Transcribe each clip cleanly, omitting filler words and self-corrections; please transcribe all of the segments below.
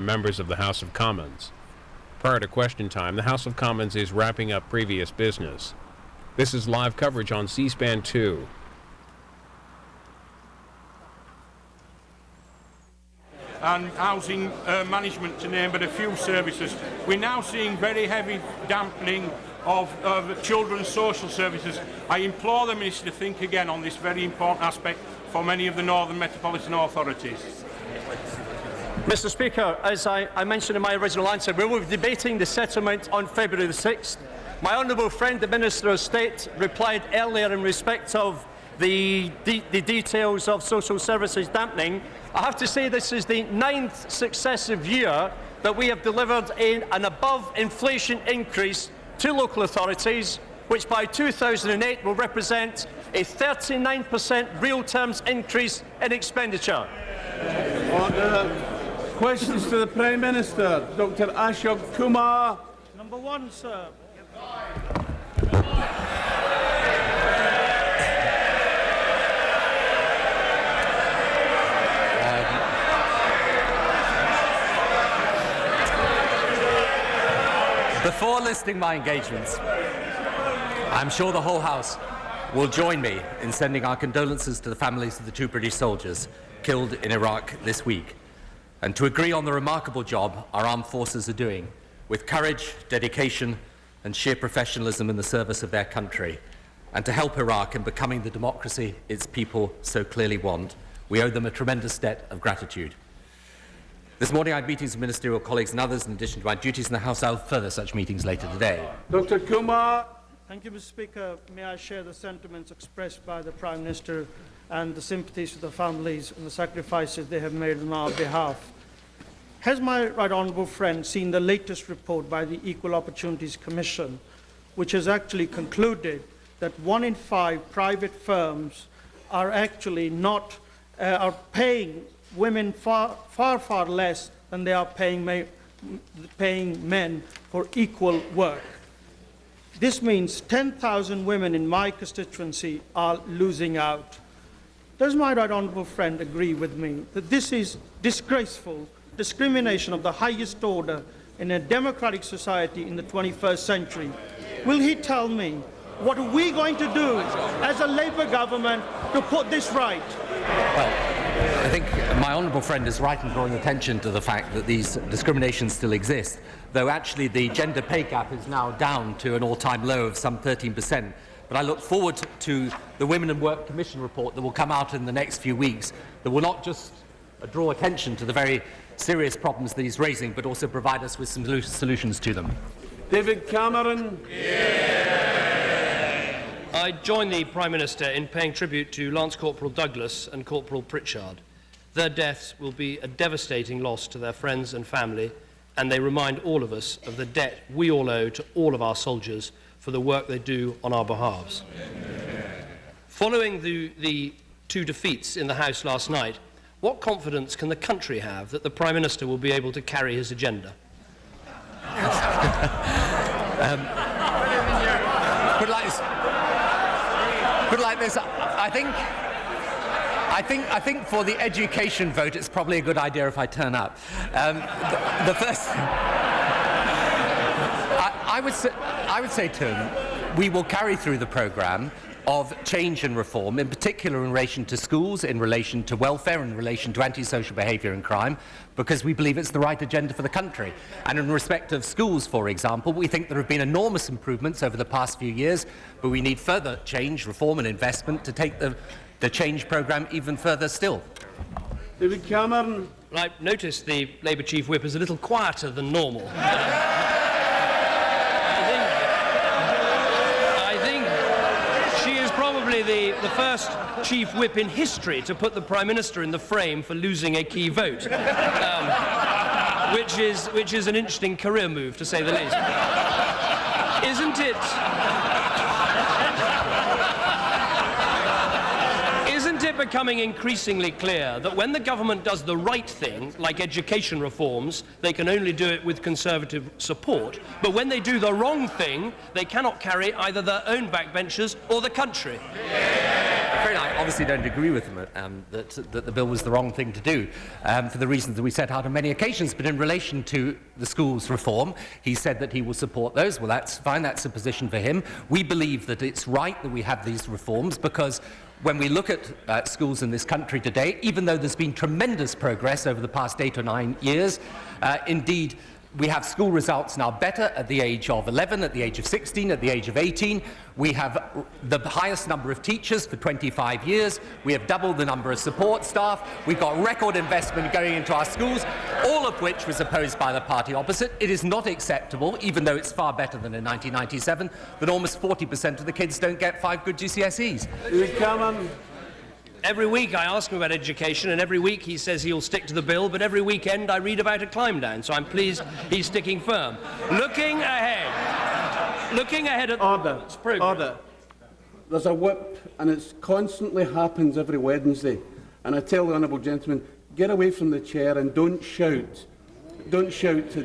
Members of the House of Commons. Prior to question time, the House of Commons is wrapping up previous business. This is live coverage on C-SPAN 2. And housing management, to name but a few services. We're now seeing very heavy dampening of children's social services. I implore the Minister to think again on this very important aspect for many of the northern metropolitan authorities. Mr Speaker, as I mentioned in my original answer, we will be debating the settlement on February the 6th. My honourable friend, the Minister of State, replied earlier in respect of the details of social services dampening. I have to say this is the 9th successive year that we have delivered an above-inflation increase to local authorities, which by 2008 will represent a 39% real terms increase in expenditure. Order. Questions to the Prime Minister. Dr Ashok Kumar. Number one, sir. Before listing my engagements, I'm sure the whole House will join me in sending our condolences to the families of the 2 British soldiers killed in Iraq this week, and to agree on the remarkable job our armed forces are doing with courage, dedication and sheer professionalism in the service of their country, and to help Iraq in becoming the democracy its people so clearly want. We owe them a tremendous debt of gratitude. This morning I had meetings with ministerial colleagues and others in addition to my duties in the House. I will further such meetings later today. Dr Kumar. Thank you, Mr Speaker. May I share the sentiments expressed by the Prime Minister and the sympathies to the families and the sacrifices they have made on our behalf. Has my right honourable friend seen the latest report by the Equal Opportunities Commission, which has actually concluded that 1 in 5 private firms are actually not are paying women far less than they are paying men for equal work? This means 10,000 women in my constituency are losing out. Does my right honourable friend agree with me that this is disgraceful discrimination of the highest order in a democratic society in the 21st century? Will he tell me what are we going to do as a Labour government to put this right? Well, I think my honourable friend is right in drawing attention to the fact that these discriminations still exist, though actually the gender pay gap is now down to an all-time low of some 13%. But I look forward to the Women and Work Commission report that will come out in the next few weeks that will not just draw attention to the very serious problems that he's raising, but also provide us with some solutions to them. David Cameron. I join the Prime Minister in paying tribute to Lance Corporal Douglas and Corporal Pritchard. Their deaths will be a devastating loss to their friends and family, and they remind all of us of the debt we all owe to all of our soldiers for the work they do on our behalves. Following the 2 defeats in the House last night, what confidence can the country have that the Prime Minister will be able to carry his agenda? Put it like this, I think for the education vote, it's probably a good idea if I turn up. The first, I would say to him, we will carry through the programme of change and reform, in particular in relation to schools, in relation to welfare, in relation to antisocial behaviour and crime, because we believe it's the right agenda for the country. And in respect of schools, for example, we think there have been enormous improvements over the past few years, but we need further change, reform and investment to take the change programme even further still. David Cameron. I noticed the Labour Chief Whip is a little quieter than normal. The first Chief Whip in history to put the Prime Minister in the frame for losing a key vote, which is an interesting career move, to say the least. Isn't it? Isn't it becoming increasingly clear that when the government does the right thing, like education reforms, they can only do it with Conservative support, but when they do the wrong thing, they cannot carry either their own backbenchers or the country? I obviously don't agree with him that the bill was the wrong thing to do for the reasons that we set out on many occasions. But in relation to the schools reform, he said that he will support those. Well, that's fine. That's a position for him. We believe that it's right that we have these reforms because when we look at schools in this country today, even though there's been tremendous progress over the past 8 or 9 years, indeed, we have school results now better at the age of 11, at the age of 16, at the age of 18. We have the highest number of teachers for 25 years. We have doubled the number of support staff. We've got record investment going into our schools, all of which was opposed by the party opposite. It is not acceptable, even though it's far better than in 1997, that almost 40% of the kids don't get 5 good GCSEs. Every week I ask him about education, and every week he says he'll stick to the bill, but every weekend I read about a climb down, so I'm pleased he's sticking firm. Looking ahead at Order. this programme. Order. There's a whip, and it constantly happens every Wednesday. And I tell the honourable gentleman, get away from the chair and don't shout. Don't shout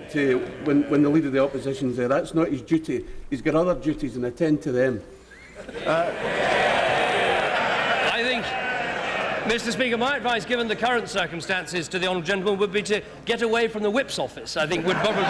when the Leader of the Opposition's there. That's not his duty. He's got other duties, and attend to them. I think, Mr. Speaker, my advice, given the current circumstances, to the honourable gentleman would be to get away from the whip's office. I think would probably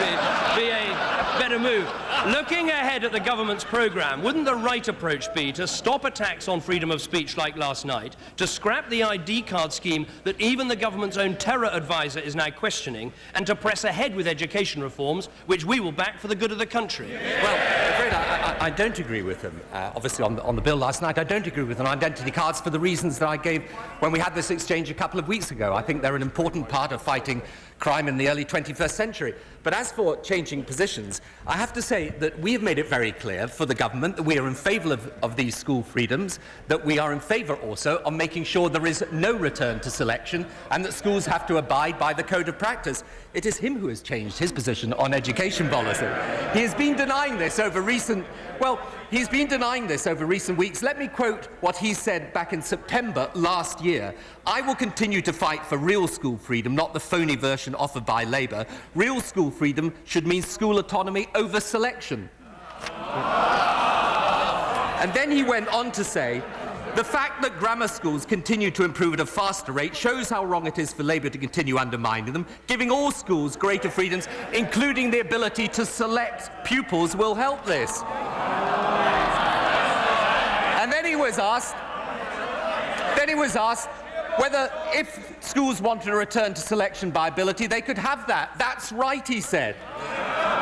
be a better move. Looking ahead at the government's programme, wouldn't the right approach be to stop attacks on freedom of speech like last night, to scrap the ID card scheme that even the government's own terror advisor is now questioning, and to press ahead with education reforms, which we will back for the good of the country? Well, I'm afraid I don't agree with him, obviously, on the bill last night. I don't agree with on identity cards for the reasons that I gave when we had this exchange a couple of weeks ago. I think they're an important part of fighting crime in the early 21st century. But as for changing positions, I have to say that we have made it very clear for the government that we are in favour of these school freedoms, that we are in favour also of making sure there is no return to selection and that schools have to abide by the code of practice. It is him who has changed his position on education policy. He has been denying this over recent weeks. Let me quote what he said back in September last year. I will continue to fight for real school freedom, not the phony version offered by Labour. Real school freedom should mean school autonomy over selection. And then he went on to say, the fact that grammar schools continue to improve at a faster rate shows how wrong it is for Labour to continue undermining them. Giving all schools greater freedoms, including the ability to select pupils, will help this. And then he was asked whether, if schools wanted to return to selection by ability, they could have that. That's right, he said.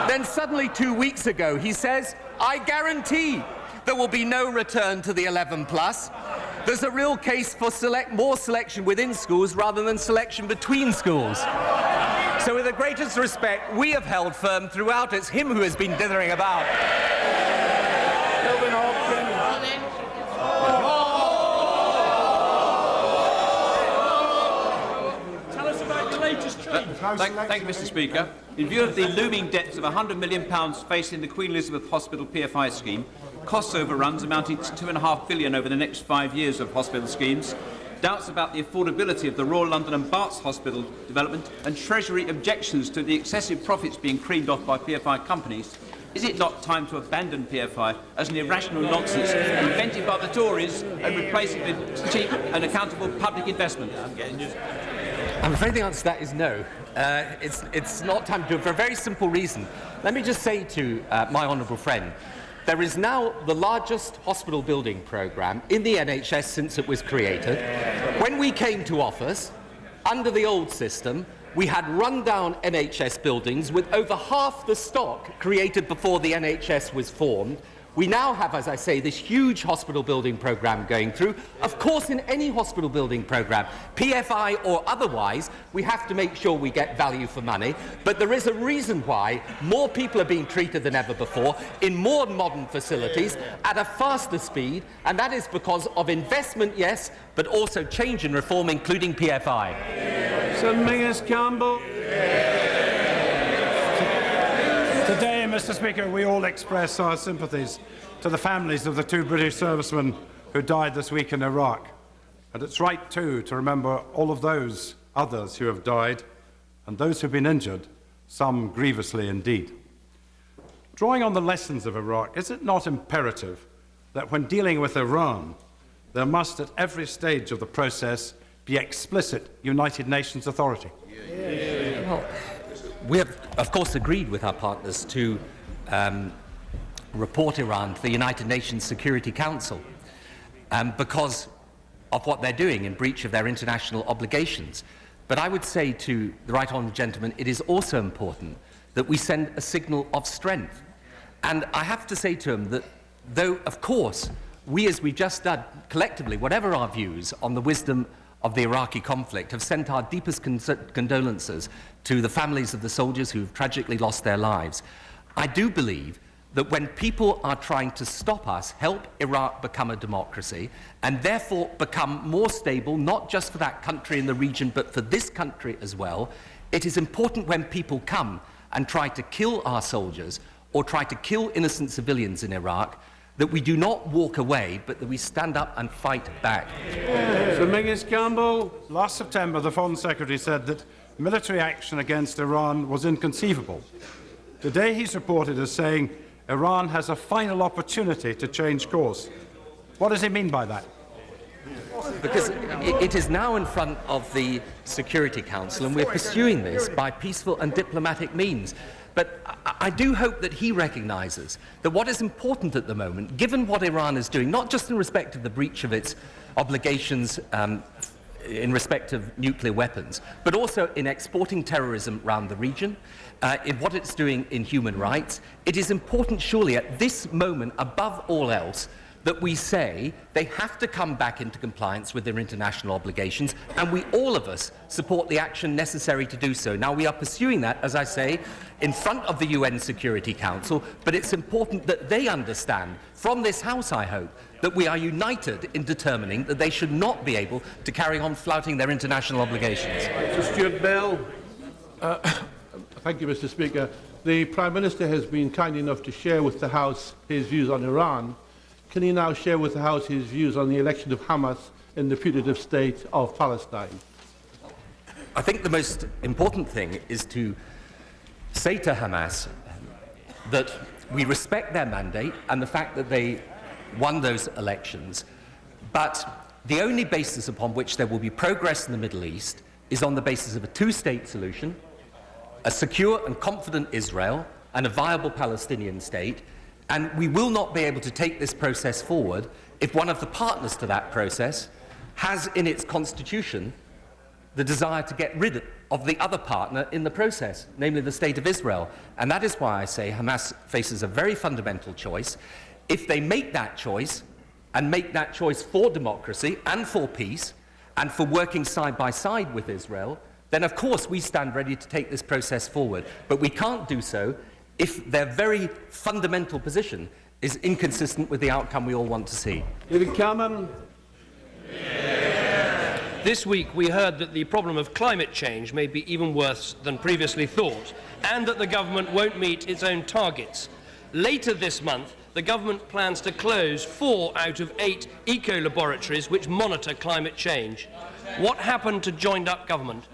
Then suddenly 2 weeks ago, he says, I guarantee there will be no return to the 11+. There's a real case for more selection within schools rather than selection between schools. So with the greatest respect, we have held firm throughout. It's him who has been dithering about. Thank you, Mr. Speaker. In view of the looming debts of £100 million facing the Queen Elizabeth Hospital PFI scheme, cost overruns amounting to £2.5 billion over the next 5 years of hospital schemes, doubts about the affordability of the Royal London and Barts Hospital development, and Treasury objections to the excessive profits being creamed off by PFI companies, is it not time to abandon PFI as an irrational nonsense invented by the Tories and replace it with cheap and accountable public investment? I'm afraid the answer to that is no. It's not time to do it for a very simple reason. Let me just say to my honourable friend, there is now the largest hospital building programme in the NHS since it was created. When we came to office, under the old system, we had run-down NHS buildings with over half the stock created before the NHS was formed. We now have, as I say, this huge hospital building programme going through. Of course, in any hospital building programme, PFI or otherwise, we have to make sure we get value for money. But there is a reason why more people are being treated than ever before in more modern facilities at a faster speed, and that is because of investment, yes, but also change and reform, including PFI. Sir Mingus Campbell. Today, Mr. Speaker, we all express our sympathies to the families of the 2 British servicemen who died this week in Iraq. And it's right, too, to remember all of those others who have died and those who have been injured, some grievously indeed. Drawing on the lessons of Iraq, is it not imperative that when dealing with Iran, there must at every stage of the process be explicit United Nations authority. Well, we have, of course, agreed with our partners to report Iran to the United Nations Security Council because of what they're doing in breach of their international obligations. But I would say to the Right Honourable Gentleman, it is also important that we send a signal of strength. And I have to say to him that though, of course, we, as we've just done, collectively, whatever our views on the wisdom of the Iraqi conflict, have sent our deepest condolences to the families of the soldiers who have tragically lost their lives. I do believe that when people are trying to stop us, help Iraq become a democracy, and therefore become more stable, not just for that country in the region, but for this country as well, it is important when people come and try to kill our soldiers or try to kill innocent civilians in Iraq, that we do not walk away, but that we stand up and fight back. Sir Mingus Campbell. Last September, the Foreign Secretary said that military action against Iran was inconceivable. Today he's reported as saying Iran has a final opportunity to change course. What does he mean by that? Because it is now in front of the Security Council, and we're pursuing this by peaceful and diplomatic means. But I do hope that he recognises that what is important at the moment, given what Iran is doing, not just in respect of the breach of its obligations in respect of nuclear weapons, but also in exporting terrorism around the region, in what it's doing in human rights, it is important surely at this moment, above all else, that we say they have to come back into compliance with their international obligations, and we, all of us, support the action necessary to do so. Now, we are pursuing that, as I say, in front of the UN Security Council, but it's important that they understand, from this House, I hope, that we are united in determining that they should not be able to carry on flouting their international obligations. Sir Stuart Bell. Thank you, Mr. Speaker. The Prime Minister has been kind enough to share with the House his views on Iran. Can he now share with the House his views on the election of Hamas in the putative state of Palestine? I think the most important thing is to say to Hamas that we respect their mandate and the fact that they won those elections, but the only basis upon which there will be progress in the Middle East is on the basis of a two-state solution, a secure and confident Israel, and a viable Palestinian state. And we will not be able to take this process forward if one of the partners to that process has in its constitution the desire to get rid of the other partner in the process, namely the State of Israel. And that is why I say Hamas faces a very fundamental choice. If they make that choice, and make that choice for democracy and for peace, and for working side by side with Israel, then of course we stand ready to take this process forward. But we can't do so if their very fundamental position is inconsistent with the outcome we all want to see. David Cameron. This week we heard that the problem of climate change may be even worse than previously thought, and that the government won't meet its own targets. Later this month, the government plans to close 4 out of 8 eco-laboratories which monitor climate change. What happened to joined-up government?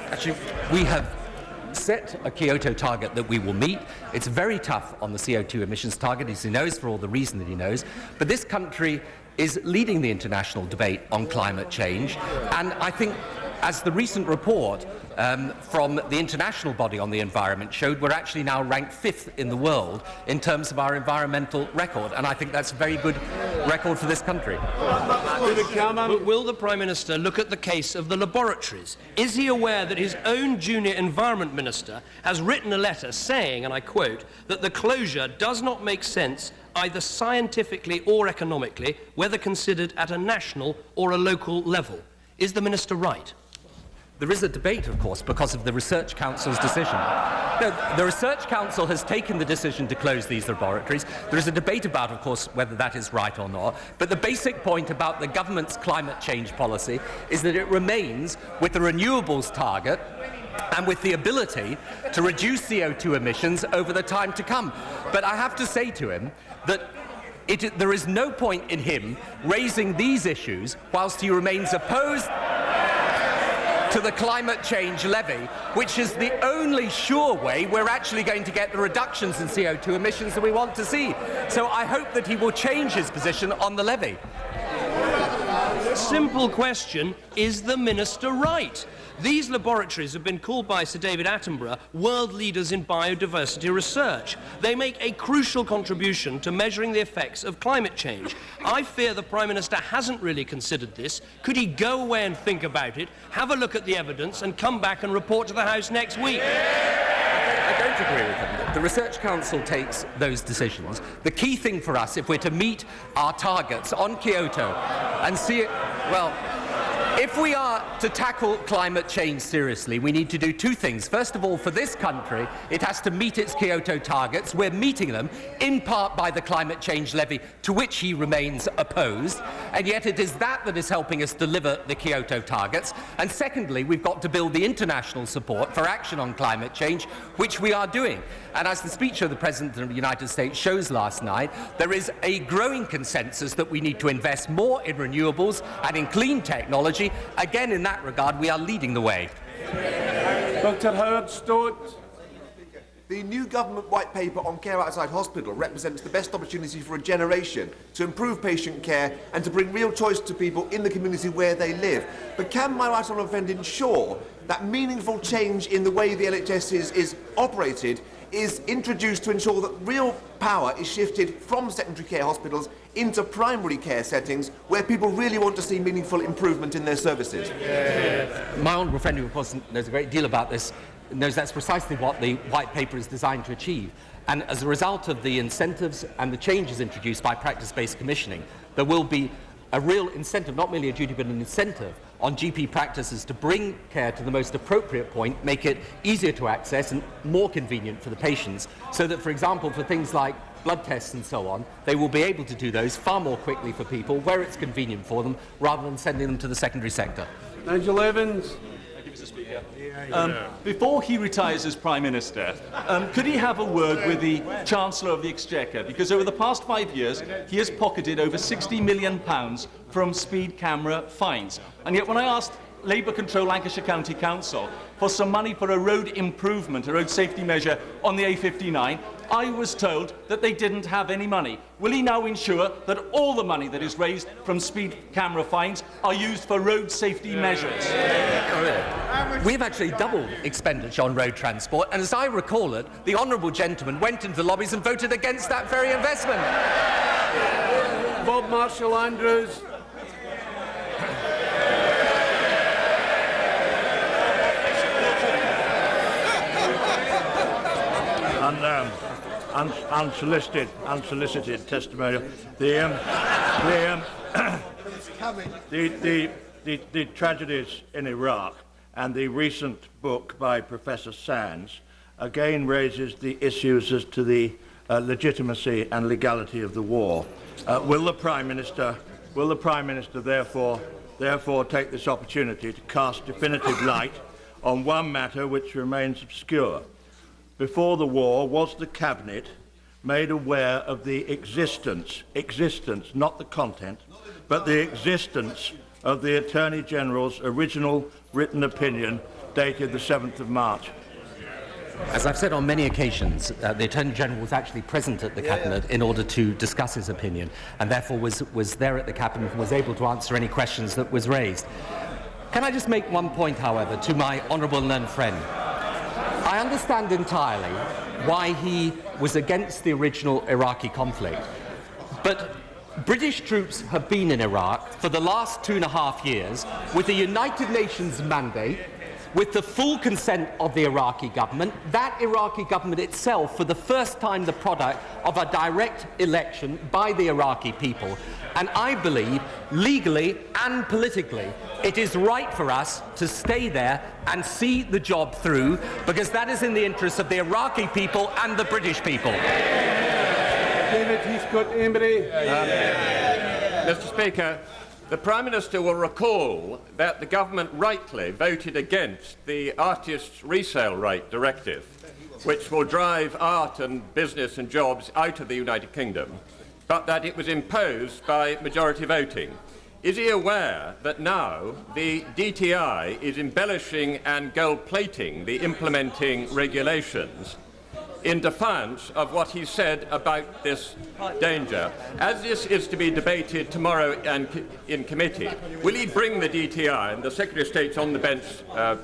Actually, we have set a Kyoto target that we will meet. It's very tough on the CO2 emissions target, as he knows, for all the reason that he knows. But this country is leading the international debate on climate change. And I think, as the recent report from the international body on the environment showed, we're actually now ranked 5th in the world in terms of our environmental record. And I think that's a very good record for this country. But will the Prime Minister look at the case of the laboratories? Is he aware that his own junior Environment Minister has written a letter saying, and I quote, that the closure does not make sense either scientifically or economically, whether considered at a national or a local level? Is the Minister right? There is a debate, of course, because of the Research Council's decision. The Research Council has taken the decision to close these laboratories. There is a debate about, of course, whether that is right or not. But the basic point about the government's climate change policy is that it remains with the renewables target and with the ability to reduce CO2 emissions over the time to come. But I have to say to him that there is no point in him raising these issues whilst he remains opposed to the climate change levy, which is the only sure way we're actually going to get the reductions in CO2 emissions that we want to see. So I hope that he will change his position on the levy. Simple question, is the Minister right? These laboratories have been called by Sir David Attenborough world leaders in biodiversity research. They make a crucial contribution to measuring the effects of climate change. I fear the Prime Minister hasn't really considered this. Could he go away and think about it, have a look at the evidence and come back and report to the House next week? I don't agree with him. The Research Council takes those decisions. The key thing for us, if we're to meet our targets on Kyoto and see it, well, if we are to tackle climate change seriously, we need to do two things. First of all, for this country, it has to meet its Kyoto targets. We're meeting them, in part by the climate change levy, to which he remains opposed, and yet it is that that is helping us deliver the Kyoto targets. And secondly, we've got to build the international support for action on climate change, which we are doing. And as the speech of the President of the United States shows last night, there is a growing consensus that we need to invest more in renewables and in clean technology. Again, in that regard, we are leading the way. Dr. Howard Stott. The new government white paper on care outside hospital represents the best opportunity for a generation to improve patient care and to bring real choice to people in the community where they live. But can my right honourable friend ensure that meaningful change in the way the NHS is operated is introduced to ensure that real power is shifted from secondary care hospitals into primary care settings where people really want to see meaningful improvement in their services? My honourable friend, who of course knows a great deal about this, knows that's precisely what the white paper is designed to achieve. And as a result of the incentives and the changes introduced by practice-based commissioning, there will be a real incentive, not merely a duty, but an incentive on GP practices to bring care to the most appropriate point, make it easier to access and more convenient for the patients, so that, for example, for things like blood tests and so on, they will be able to do those far more quickly for people where it's convenient for them, rather than sending them to the secondary sector. Nigel Evans. Mr. Speaker. Before he retires as Prime Minister, could he have a word with the Chancellor of the Exchequer? Because over the past 5 years, he has pocketed over £60 million from speed camera fines. And yet when I asked Labour-controlled Lancashire County Council for some money for a road improvement, a road safety measure on the A59, I was told that they didn't have any money. Will he now ensure that all the money that is raised from speed camera fines are used for road safety measures? We've actually doubled expenditure on road transport, and as I recall it, the honourable gentleman went into the lobbies and voted against that very investment. Bob Marshall-Andrews. Unsolicited testimonial. The tragedies in Iraq and the recent book by Professor Sands again raises the issues as to the legitimacy and legality of the war. Will the Prime Minister therefore take this opportunity to cast definitive light on one matter which remains obscure? Before the war, was the Cabinet made aware of the existence, not the content, but the existence of the Attorney General's original written opinion dated the 7th of March? As I've said on many occasions, the Attorney General was actually present at the Cabinet in order to discuss his opinion, and therefore was there at the Cabinet and was able to answer any questions that was raised. Can I just make one point, however, to my honourable and learned friend? I understand entirely why he was against the original Iraqi conflict, but British troops have been in Iraq for the last 2.5 years with a United Nations mandate, with the full consent of the Iraqi government, that Iraqi government itself for the first time the product of a direct election by the Iraqi people. And I believe, legally and politically, it is right for us to stay there and see the job through, because that is in the interests of the Iraqi people and the British people. David Heathcote-Amery. Mr. Speaker, the Prime Minister will recall that the government rightly voted against the Artists' Resale Right Directive, which will drive art and business and jobs out of the United Kingdom, but that it was imposed by majority voting. Is he aware that now the DTI is embellishing and gold-plating the implementing regulations? in defiance of what he said about this danger. As this is to be debated tomorrow in committee, will he bring the DTI, and the Secretary of State's on the bench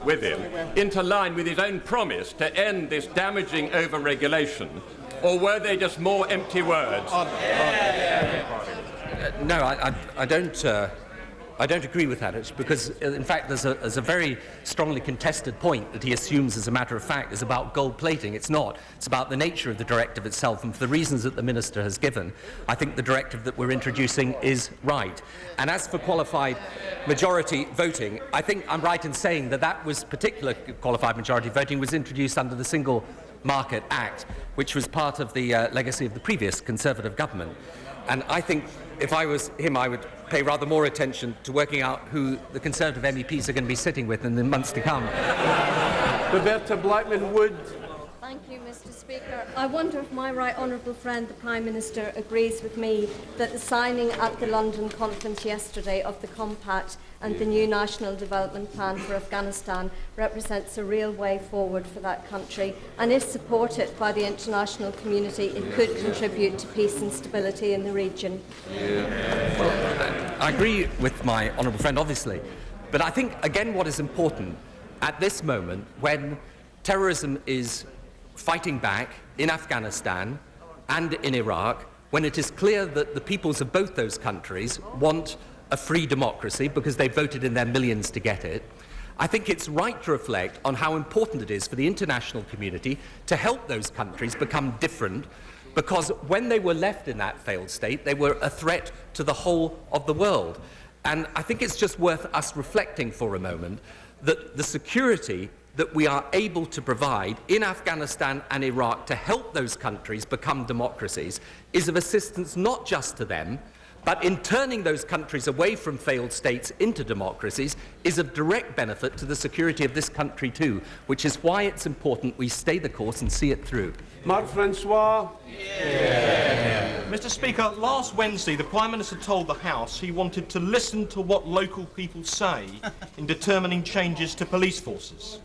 with him, into line with his own promise to end this damaging over-regulation, or were they just more empty words? No, I don't agree with that, because, in fact, there's a very strongly contested point that he assumes, as a matter of fact, is about gold plating. It's not. It's about the nature of the directive itself, and for the reasons that the Minister has given, I think the directive that we're introducing is right. And as for qualified majority voting, I think I'm right in saying that that was particular qualified majority voting was introduced under the Single Market Act, which was part of the legacy of the previous Conservative government. And I think if I was him, I would pay rather more attention to working out who the Conservative MEPs are going to be sitting with in the months to come. Roberta Blackman-Wood. Thank you, Mr. Speaker. I wonder if my right honourable friend, the Prime Minister, agrees with me that the signing at the London conference yesterday of the Compact and the new National Development Plan for Afghanistan represents a real way forward for that country, and if supported by the international community, it could contribute to peace and stability in the region. Well, I agree with my honourable friend, obviously, but I think, again, what is important at this moment, when terrorism is fighting back in Afghanistan and in Iraq, when it is clear that the peoples of both those countries want a free democracy because they voted in their millions to get it, I think it's right to reflect on how important it is for the international community to help those countries become different, because when they were left in that failed state, they were a threat to the whole of the world. And I think it's just worth us reflecting for a moment that the security that we are able to provide in Afghanistan and Iraq to help those countries become democracies is of assistance not just to them, but in turning those countries away from failed states into democracies is of direct benefit to the security of this country too, which is why it's important we stay the course and see it through. Mark Francois. Mr. Speaker, last Wednesday the Prime Minister told the House he wanted to listen to what local people say in determining changes to police forces.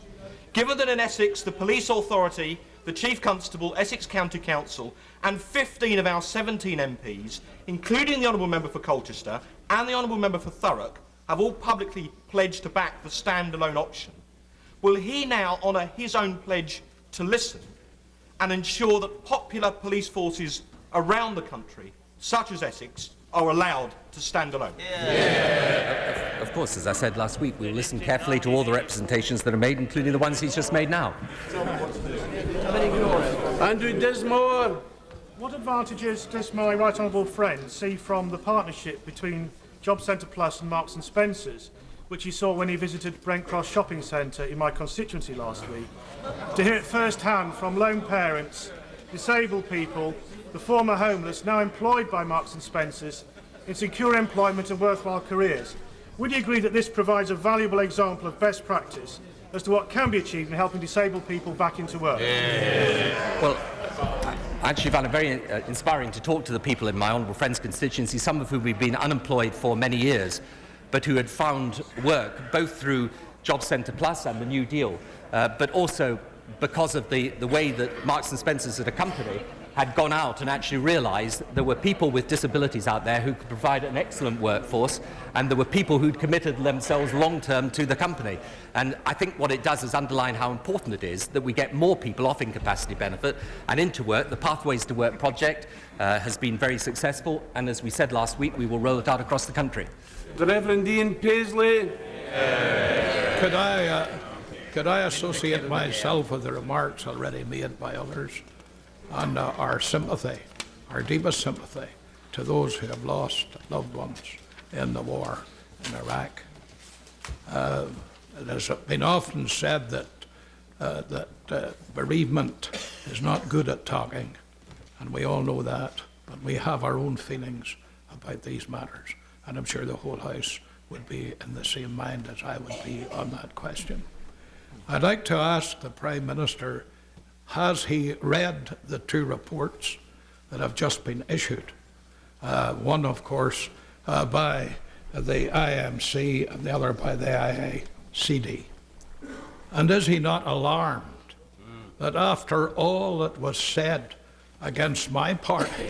Given that in Essex the police authority, the Chief Constable, Essex County Council and 15 of our 17 MPs, including the Honourable Member for Colchester and the Honourable Member for Thurrock, have all publicly pledged to back the standalone option, will he now honour his own pledge to listen and ensure that popular police forces around the country, such as Essex, are allowed to stand alone? Of course, as I said last week, we'll listen carefully to all the representations that are made, including the ones he's just made now. Andrew Dismore. What advantages does my right honourable friend see from the partnership between Job Centre Plus and Marks and Spencer's, which he saw when he visited Brent Cross Shopping Centre in my constituency last week, to hear it first-hand from lone parents, disabled people, the former homeless, now employed by Marks and Spencer's, in secure employment and worthwhile careers? Would you agree that this provides a valuable example of best practice as to what can be achieved in helping disabled people back into work? Well, I actually found it very inspiring to talk to the people in my honourable friend's constituency, some of whom have been unemployed for many years, but who had found work both through Job Centre Plus and the New Deal, but also because of the way that Marks and Spencer's as a company had gone out and actually realised there were people with disabilities out there who could provide an excellent workforce, and there were people who'd committed themselves long-term to the company. And I think what it does is underline how important it is that we get more people off incapacity benefit and into work. The Pathways to Work project has been very successful, and as we said last week, we will roll it out across the country. The Reverend Ian Paisley. Could I associate myself with the remarks already made by others, and our sympathy, our deepest sympathy, to those who have lost loved ones in the war in Iraq. It has been often said that bereavement is not good at talking, and we all know that, but we have our own feelings about these matters, and I'm sure the whole House would be in the same mind as I would be on that question. I'd like to ask the Prime Minister, has he read the two reports that have just been issued? One, of course, by the IMC and the other by the IACD. And is he not alarmed that after all that was said against my party,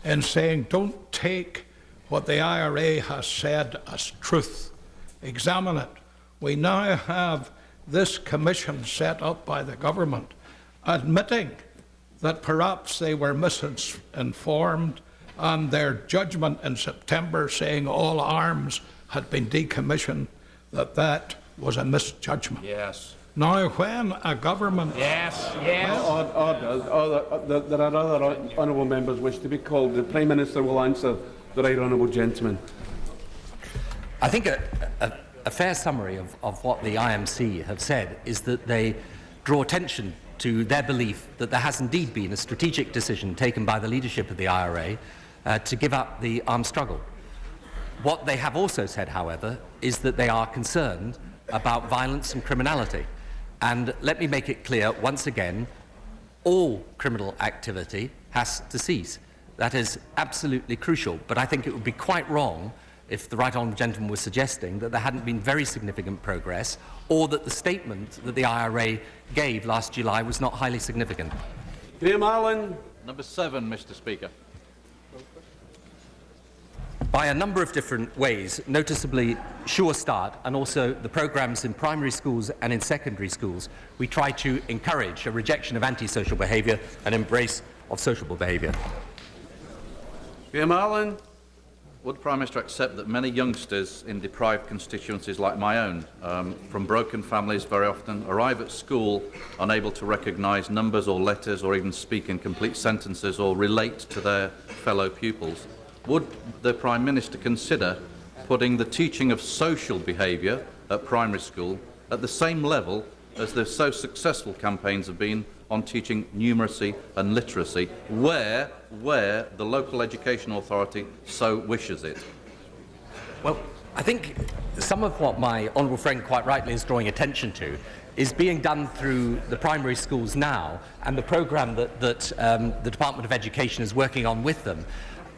in saying don't take what the IRA has said as truth, examine it. We now have this commission set up by the government admitting that perhaps they were misinformed, and their judgment in September saying all arms had been decommissioned, that was a misjudgment. Yes. Now, when a government... Yes. There are other honourable members wish to be called. The Prime Minister will answer the right honourable gentleman. I think a fair summary of what the IMC have said is that they draw attention to their belief that there has indeed been a strategic decision taken by the leadership of the IRA to give up the armed struggle. What they have also said, however, is that they are concerned about violence and criminality. And let me make it clear once again, all criminal activity has to cease. That is absolutely crucial. But I think it would be quite wrong if the right honourable gentleman was suggesting that there hadn't been very significant progress, or that the statement that the IRA gave last July was not highly significant. Graham Allen. Number 7, Mr. Speaker. By a number of different ways, noticeably Sure Start and also the programmes in primary schools and in secondary schools, we try to encourage a rejection of antisocial behaviour and embrace of sociable behaviour. Graham Allen. Would the Prime Minister accept that many youngsters in deprived constituencies like my own, from broken families very often, arrive at school unable to recognise numbers or letters or even speak in complete sentences or relate to their fellow pupils? Would the Prime Minister consider putting the teaching of social behaviour at primary school at the same level as the so successful campaigns have been on teaching numeracy and literacy, where the local education authority so wishes it? Well, I think some of what my honourable friend quite rightly is drawing attention to is being done through the primary schools now and the programme that the Department of Education is working on with them.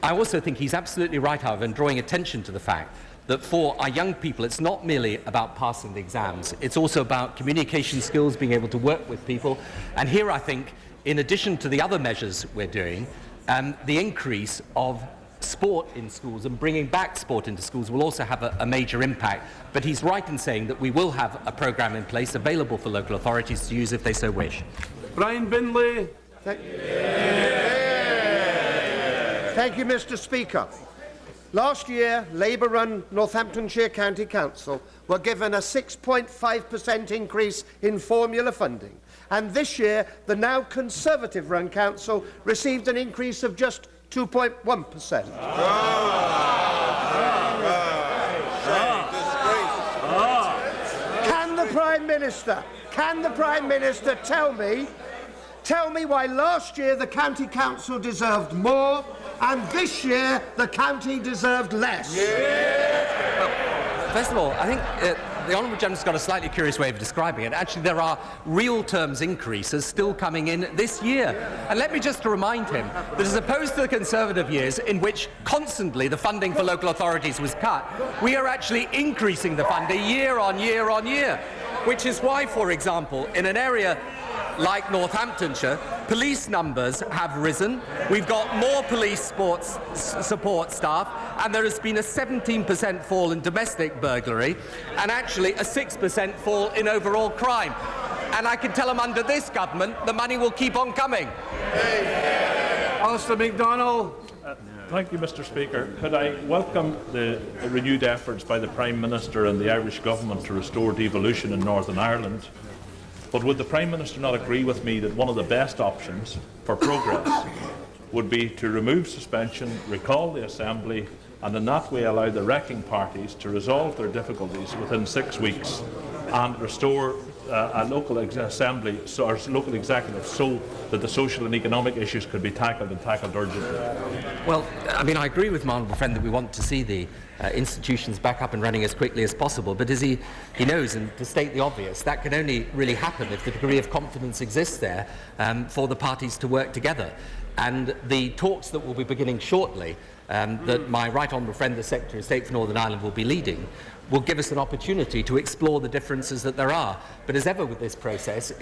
I also think he's absolutely right, however, in drawing attention to the fact that for our young people, it's not merely about passing the exams, it's also about communication skills, being able to work with people. And here I think, in addition to the other measures we're doing, the increase of sport in schools and bringing back sport into schools will also have a major impact. But he's right in saying that we will have a programme in place available for local authorities to use if they so wish. Brian Bindley. Thank you, Mr. Speaker. Last year, Labour-run Northamptonshire County Council were given a 6.5% increase in formula funding, and this year the now Conservative-run council received an increase of just 2.1%. Can the Prime Minister tell me why last year the County Council deserved more and this year the county deserved less? Well, first of all, I think the Honourable Gentleman's got a slightly curious way of describing it. Actually, there are real terms increases still coming in this year. And let me just remind him that as opposed to the Conservative years in which constantly the funding for local authorities was cut, we are actually increasing the funding year on year on year. Which is why, for example, in an area like Northamptonshire, police numbers have risen. We've got more police support staff, and there has been a 17% fall in domestic burglary, and actually a 6% fall in overall crime. And I can tell them under this government, the money will keep on coming. Alistair MacDonald. Thank you, Mr. Speaker. Could I welcome the renewed efforts by the Prime Minister and the Irish Government to restore devolution in Northern Ireland? But would the Prime Minister not agree with me that one of the best options for progress would be to remove suspension, recall the Assembly, and in that way allow the wrecking parties to resolve their difficulties within 6 weeks and restore a local assembly or local executive so that the social and economic issues could be tackled and tackled urgently? Well, I mean, I agree with my honourable friend that we want to see the institutions back up and running as quickly as possible, but as he knows, and to state the obvious, that can only really happen if the degree of confidence exists there for the parties to work together. And the talks that will be beginning shortly, that my right honourable friend, the Secretary of State for Northern Ireland, will be leading, will give us an opportunity to explore the differences that there are. But as ever with this process,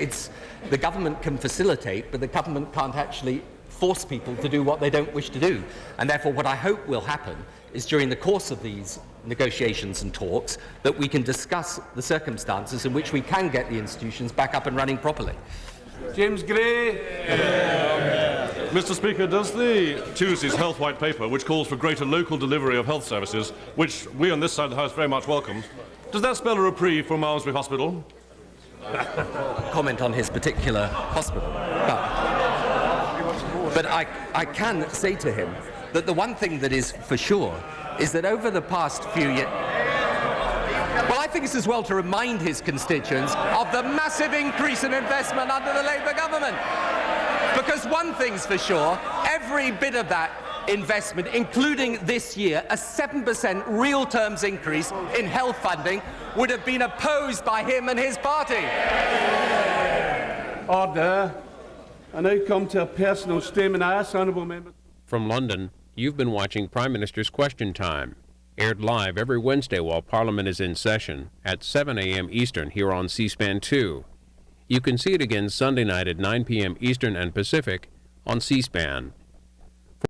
the government can facilitate, but the government can't actually force people to do what they don't wish to do. And therefore what I hope will happen is during the course of these negotiations and talks that we can discuss the circumstances in which we can get the institutions back up and running properly. James Gray. Mr. Speaker, does the Tuesday's Health White Paper, which calls for greater local delivery of health services, which we on this side of the House very much welcome, does that spell a reprieve for Malmesbury Hospital? Comment on his particular hospital. But I can say to him that the one thing that is for sure is that over the past few years... Well, I think it's as well to remind his constituents of the massive increase in investment under the Labour government. Because one thing's for sure, every bit of that investment, including this year, a 7% real terms increase in health funding, would have been opposed by him and his party. Order. I now come to a personal statement. I ask honourable members. From London, you've been watching Prime Minister's Question Time, aired live every Wednesday while Parliament is in session at 7 a.m. Eastern here on C-SPAN 2. You can see it again Sunday night at 9 p.m. Eastern and Pacific on C-SPAN.